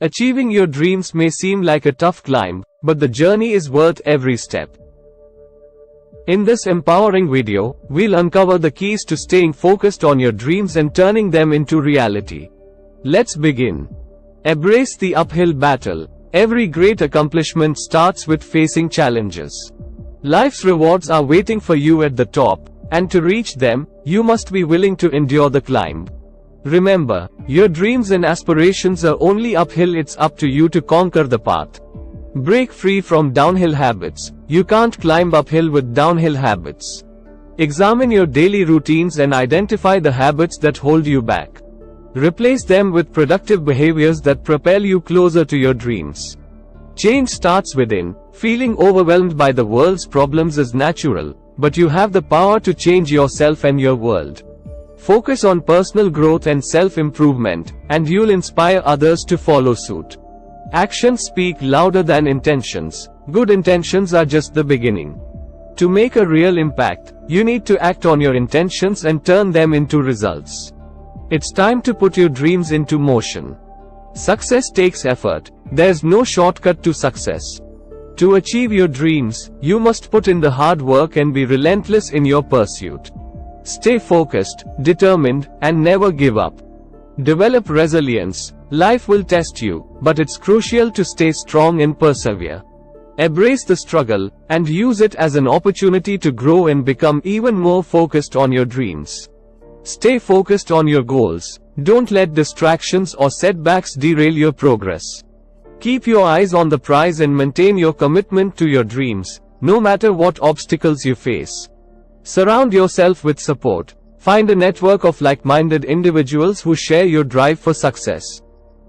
Achieving your dreams may seem like a tough climb, but the journey is worth every step. In this empowering video, we'll uncover the keys to staying focused on your dreams and turning them into reality. Let's begin. Embrace the uphill battle. Every great accomplishment starts with facing challenges. Life's rewards are waiting for you at the top, and to reach them, you must be willing to endure the climb. Remember, your dreams and aspirations are only uphill. It's up to you to conquer the path. Break free from downhill habits. You can't climb uphill with downhill habits. Examine your daily routines and identify the habits that hold you back. Replace them with productive behaviors that propel you closer to your dreams. Change starts within. Feeling overwhelmed by the world's problems is natural, but you have the power to change yourself and your world. Focus on personal growth and self-improvement, and you'll inspire others to follow suit. Actions speak louder than intentions. Good intentions are just the beginning. To make a real impact, you need to act on your intentions and turn them into results. It's time to put your dreams into motion. Success takes effort. There's no shortcut to success. To achieve your dreams, you must put in the hard work and be relentless in your pursuit. Stay focused, determined, and never give up. Develop resilience. Life will test you, but it's crucial to stay strong and persevere. Embrace the struggle, and use it as an opportunity to grow and become even more focused on your dreams. Stay focused on your goals. Don't let distractions or setbacks derail your progress. Keep your eyes on the prize and maintain your commitment to your dreams, no matter what obstacles you face. Surround yourself with support. Find a network of like-minded individuals who share your drive for success.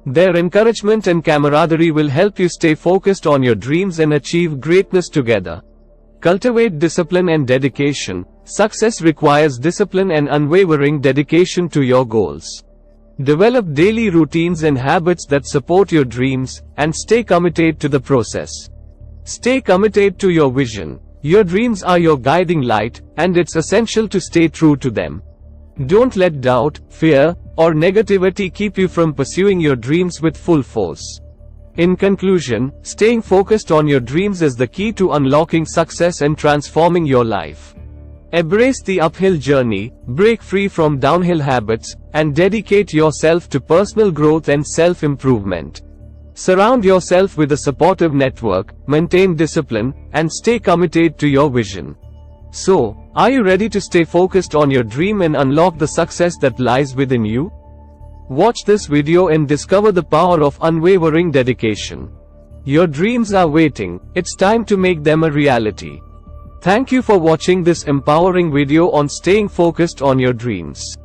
Their encouragement and camaraderie will help you stay focused on your dreams and achieve greatness together. Cultivate discipline and dedication. Success requires discipline and unwavering dedication to your goals. Develop daily routines and habits that support your dreams, and stay committed to the process. Stay committed to your vision. Your dreams are your guiding light, and it's essential to stay true to them. Don't let doubt, fear, or negativity keep you from pursuing your dreams with full force. In conclusion, staying focused on your dreams is the key to unlocking success and transforming your life. Embrace the uphill journey, break free from downhill habits, and dedicate yourself to personal growth and self-improvement. Surround yourself with a supportive network, maintain discipline, and stay committed to your vision. So, are you ready to stay focused on your dream and unlock the success that lies within you? Watch this video and discover the power of unwavering dedication. Your dreams are waiting. It's time to make them a reality. Thank you for watching this empowering video on staying focused on your dreams.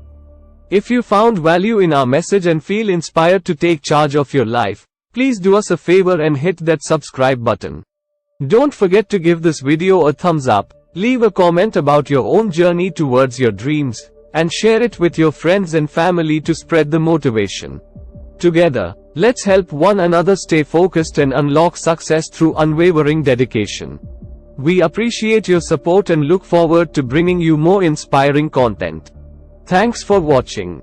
If you found value in our message and feel inspired to take charge of your life, please do us a favor and hit that subscribe button. Don't forget to give this video a thumbs up, leave a comment about your own journey towards your dreams, and share it with your friends and family to spread the motivation. Together, let's help one another stay focused and unlock success through unwavering dedication. We appreciate your support and look forward to bringing you more inspiring content. Thanks for watching.